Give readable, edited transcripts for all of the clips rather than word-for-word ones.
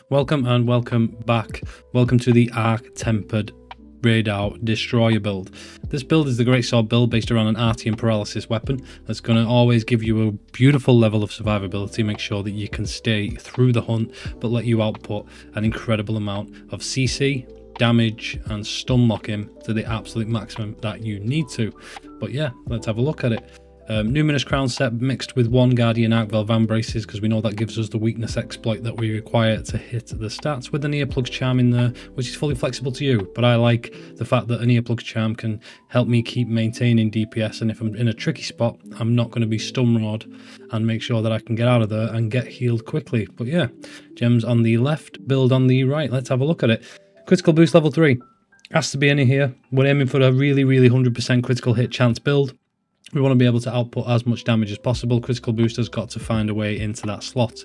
Welcome and welcome back. Welcome to the Arc Tempered Radar Destroyer build. This build is the greatsword build based around an artian paralysis weapon that's going to always give you a beautiful level of survivability, make sure that you can stay through the hunt, but let you output an incredible amount of CC, damage and stun lock him to the absolute maximum that you need to. But yeah, let's have a look at it. Numinous crown set mixed with one guardian ARKVELD van braces, because we know that gives us the weakness exploit that we require to hit the stats, with an earplugs charm in there, which is fully flexible to you. But I like the fact that an earplugs charm can help me keep maintaining DPS, and if I'm in a tricky spot, I'm not going to be stun roared, and make sure that I can get out of there and get healed quickly. But yeah, gems on the left, build on the right. Let's have a look at it. Critical boost level 3 has to be in here. We're aiming for a really 100% critical hit chance build. We want to be able to output as much damage as possible. Critical booster's got to find a way into that slot.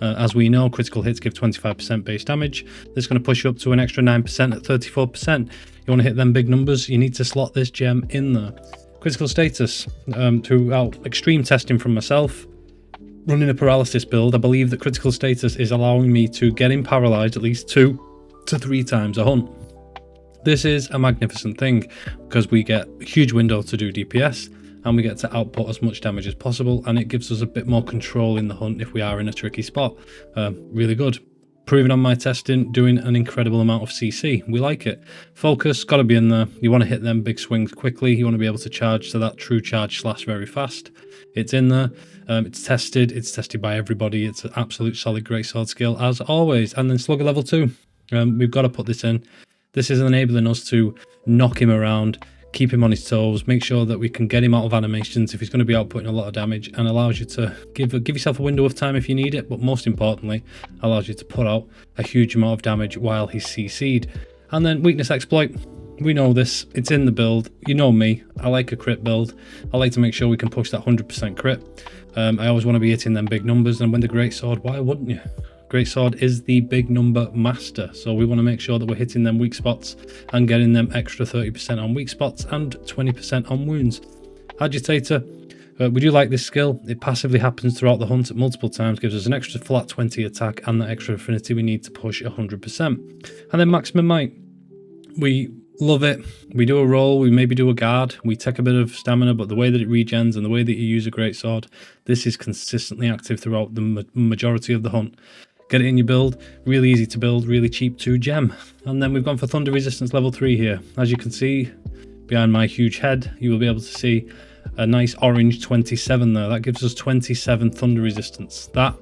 As we know, critical hits give 25% base damage. This is going to push you up to an extra 9% at 34%. You want to hit them big numbers, you need to slot this gem in there. Critical status. Throughout extreme testing from myself, running a paralysis build, I believe that critical status is allowing me to get him paralyzed at least 2 to 3 times a hunt. This is a magnificent thing because we get a huge window to do DPS, and we get to output as much damage as possible, and it gives us a bit more control in the hunt if we are in a tricky spot. Really good. Proving on my testing, doing an incredible amount of CC. We like it. Focus, got to be in there. You want to hit them big swings quickly. You want to be able to charge to that true charge slash very fast. It's in there. It's tested by everybody. It's an absolute solid greatsword skill as always. And then slugger level 2. We've got to put this in. This is enabling us to knock him around, keep him on his toes, make sure that we can get him out of animations if he's going to be outputting a lot of damage, and allows you to give yourself a window of time if you need it, but most importantly allows you to put out a huge amount of damage while he's CC'd. And then weakness exploit, we know this, it's in the build, you know me, I like a crit build. I like to make sure we can push that 100% crit. I always want to be hitting them big numbers, and when the greatsword, why wouldn't you? Greatsword is the big number master, so we want to make sure that we're hitting them weak spots and getting them extra 30% on weak spots and 20% on wounds. Agitator, we do like this skill. It passively happens throughout the hunt at multiple times, gives us an extra flat 20 attack and that extra affinity we need to push 100%. And then maximum might, we love it. We do a roll, we maybe do a guard, we take a bit of stamina, but the way that it regens and the way that you use a greatsword, this is consistently active throughout the majority of the hunt. Get it in your build, really easy to build, really cheap to gem. And then we've gone for thunder resistance level 3 here. As you can see behind my huge head, you will be able to see a nice orange 27 there. That gives us 27 thunder resistance. That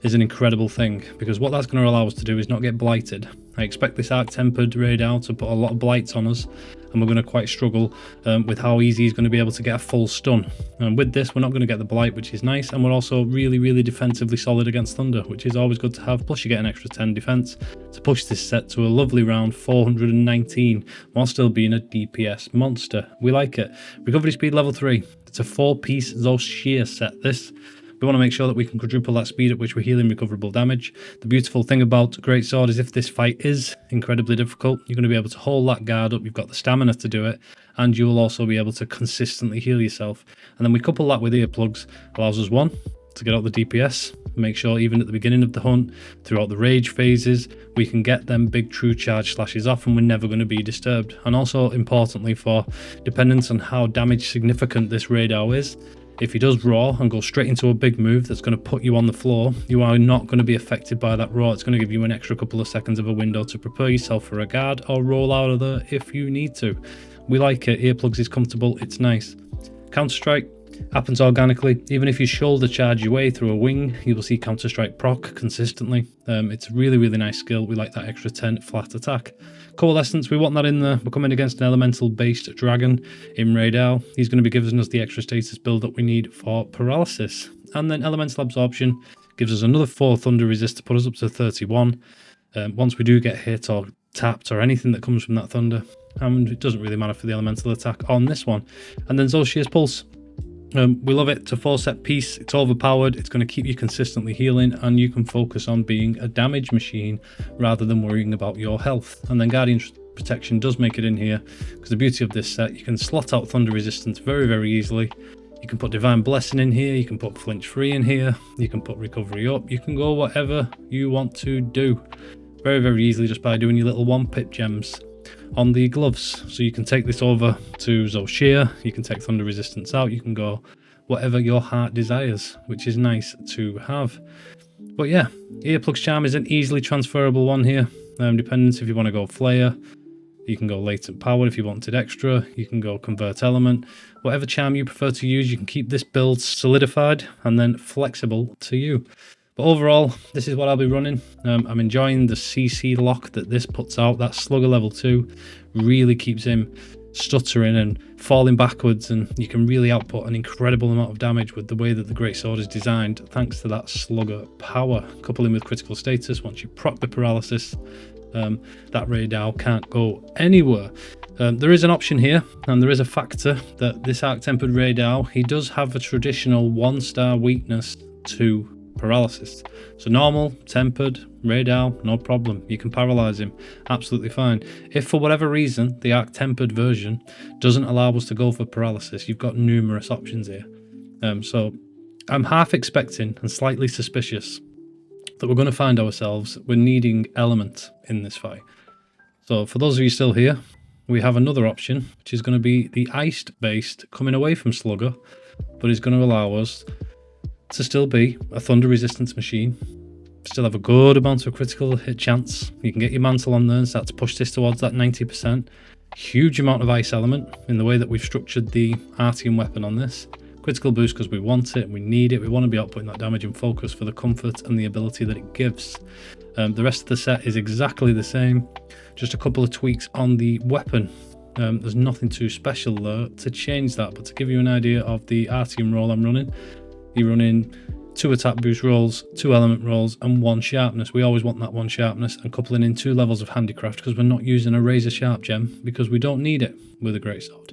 is an incredible thing, because what that's going to allow us to do is not get blighted. I expect this Arc Tempered radar to put a lot of blights on us, and we're going to quite struggle with how easy he's going to be able to get a full stun. And with this, we're not going to get the blight, which is nice, and we're also really defensively solid against thunder, which is always good to have. Plus you get an extra 10 defense to push this set to a lovely round 419 while still being a DPS monster. We like it. Recovery speed level 3. It's a 4-piece Zeus shear set, this. We want to make sure that we can quadruple that speed at which we're healing recoverable damage. The beautiful thing about greatsword is if this fight is incredibly difficult, you're going to be able to hold that guard up, you've got the stamina to do it, and you will also be able to consistently heal yourself. And then we couple that with earplugs, allows us, one, to get out the DPS, make sure even at the beginning of the hunt, throughout the rage phases, we can get them big true charge slashes off and we're never going to be disturbed. And also importantly, for dependence on how damage significant this radar is, if he does raw and go straight into a big move that's going to put you on the floor, you are not going to be affected by that raw. It's going to give you an extra couple of seconds of a window to prepare yourself for a guard or roll out of there if you need to. We like it. Earplugs is comfortable. It's nice. Counter strike happens organically. Even if you shoulder charge your way through a wing, you will see counter strike proc consistently. It's a really nice skill. We like that extra 10 flat attack. Coalescence, we want that in there. We're coming against an elemental based dragon in radar. He's going to be giving us the extra status build that we need for paralysis. And then elemental absorption gives us another 4 thunder resist to put us up to 31 once we do get hit or tapped or anything that comes from that thunder. And it doesn't really matter for the elemental attack on this one. And then Zeus shear's pulse. We love it. It's a 4-set piece. It's overpowered. It's going to keep you consistently healing, and you can focus on being a damage machine rather than worrying about your health. And then Guardian Protection does make it in here, because the beauty of this set, you can slot out thunder resistance very easily. You can put Divine Blessing in here, you can put Flinch Free in here, you can put Recovery up, you can go whatever you want to do. Very, very easily just by doing your little 1-pip gems on the gloves. So you can take this over to Zoshir, you can take Thunder Resistance out, you can go whatever your heart desires, which is nice to have. But yeah, Earplug's Charm is an easily transferable one here, depending if you want to go Flayer. You can go Latent Power if you wanted extra. You can go Convert Element. Whatever charm you prefer to use, you can keep this build solidified and then flexible to you. But overall, this is what I'll be running. I'm enjoying the CC lock that this puts out. That Slugger level 2 really keeps him stuttering and falling backwards, and you can really output an incredible amount of damage with the way that the Greatsword is designed, thanks to that Slugger power. Coupling with critical status, once you proc the Paralysis, that Raydal can't go anywhere. There is an option here, and there is a factor that this Arc-Tempered Raydal, he does have a traditional 1-star weakness to Paralysis. So normal, tempered, Raydal, no problem. You can paralyze him, absolutely fine. If for whatever reason the Arc-Tempered version doesn't allow us to go for Paralysis, you've got numerous options here. So I'm half expecting and slightly suspicious that we're going to find ourselves we're needing element in this fight. So for those of you still here, we have another option, which is going to be the iced based, coming away from Slugger, but is going to allow us to still be a thunder resistance machine, still have a good amount of critical hit chance. You can get your mantle on there and start to push this towards that 90%. Huge amount of ice element in the way that we've structured the Artian weapon on this. Critical boost because we want it, we need it, we want to be outputting that damage and focus for the comfort and the ability that it gives. The rest of the set is exactly the same, just a couple of tweaks on the weapon. There's nothing too special there to change that, but to give you an idea of the Artian roll I'm running, you're running 2 attack boost rolls, 2 element rolls, and 1 sharpness. We always want that 1 sharpness, and coupling in 2 levels of handicraft because we're not using a razor sharp gem because we don't need it with a greatsword.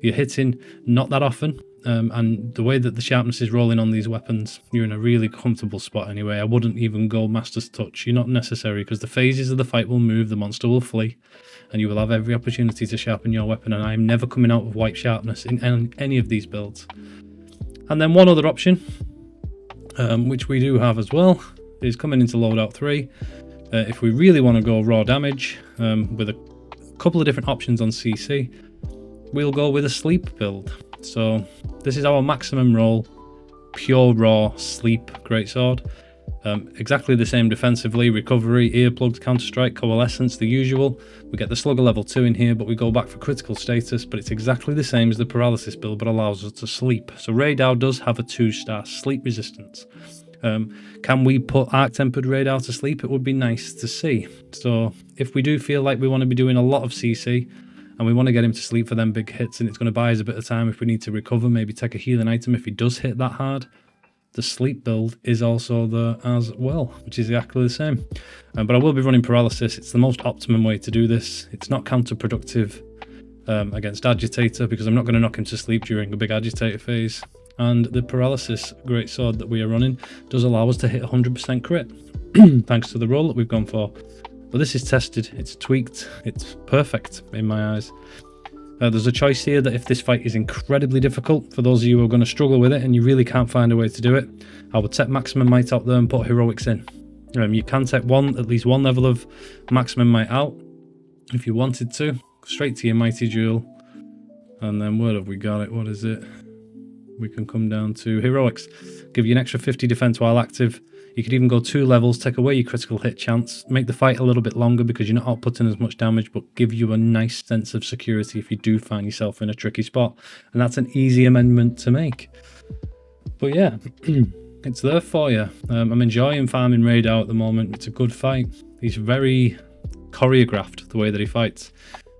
You're hitting not that often, and the way that the sharpness is rolling on these weapons, you're in a really comfortable spot anyway. I wouldn't even go Master's Touch. You're not necessary because the phases of the fight will move, the monster will flee, and you will have every opportunity to sharpen your weapon, and I'm never coming out with white sharpness in any of these builds. And then one other option, which we do have as well, is coming into loadout 3. If we really want to go raw damage, with a couple of different options on CC, we'll go with a sleep build. So this is our maximum roll, pure raw sleep greatsword. Exactly the same defensively, recovery, earplugs, counter strike, coalescence, the usual. We get the Slugger level 2 in here, but we go back for critical status, but it's exactly the same as the Paralysis build, but allows us to sleep. So Raydal does have a 2-star sleep resistance. Can we put Arc-Tempered Raydal to sleep? It would be nice to see. So if we do feel like we want to be doing a lot of CC, and we want to get him to sleep for them big hits, and it's going to buy us a bit of time if we need to recover, maybe take a healing item if he does hit that hard, the sleep build is also there as well, which is exactly the same. But I will be running Paralysis. It's the most optimum way to do this. It's not counterproductive against Agitator because I'm not going to knock him to sleep during a big Agitator phase. And the Paralysis greatsword that we are running does allow us to hit 100% crit, thanks to the roll that we've gone for. But this is tested, it's tweaked, it's perfect in my eyes. There's a choice here that if this fight is incredibly difficult, for those of you who are going to struggle with it and you really can't find a way to do it, I would take maximum might out there and put heroics in. You can take at least one level of maximum might out if you wanted to. Straight to your mighty jewel. And then where have we got it? What is it? We can come down to heroics. Give you an extra 50 defense while active. You could even go 2 levels, take away your critical hit chance, make the fight a little bit longer because you're not outputting as much damage, but give you a nice sense of security if you do find yourself in a tricky spot. And that's an easy amendment to make. But yeah, it's there for you. I'm enjoying farming Raydal at the moment. It's a good fight. He's very choreographed the way that he fights.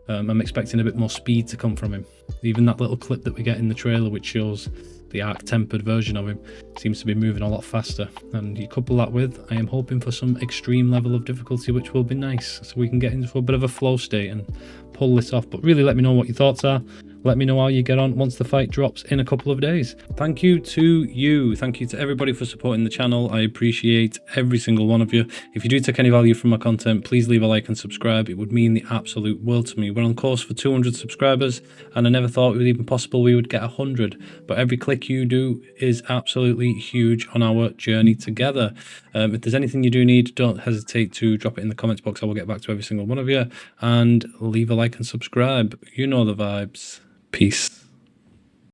I'm expecting a bit more speed to come from him. Even that little clip that we get in the trailer which shows the Arc-Tempered version of him, seems to be moving a lot faster. And you couple that with, I am hoping for some extreme level of difficulty, which will be nice, so we can get into a bit of a flow state and pull this off. But really let me know what your thoughts are. Let me know how you get on once the fight drops in a couple of days. Thank you to you. Thank you to everybody for supporting the channel. I appreciate every single one of you. If you do take any value from my content, please leave a like and subscribe. It would mean the absolute world to me. We're on course for 200 subscribers, and I never thought it was even possible we would get 100. But every click you do is absolutely huge on our journey together. If there's anything you do need, don't hesitate to drop it in the comments box. I will get back to every single one of you. And leave a like and subscribe. You know the vibes. Peace.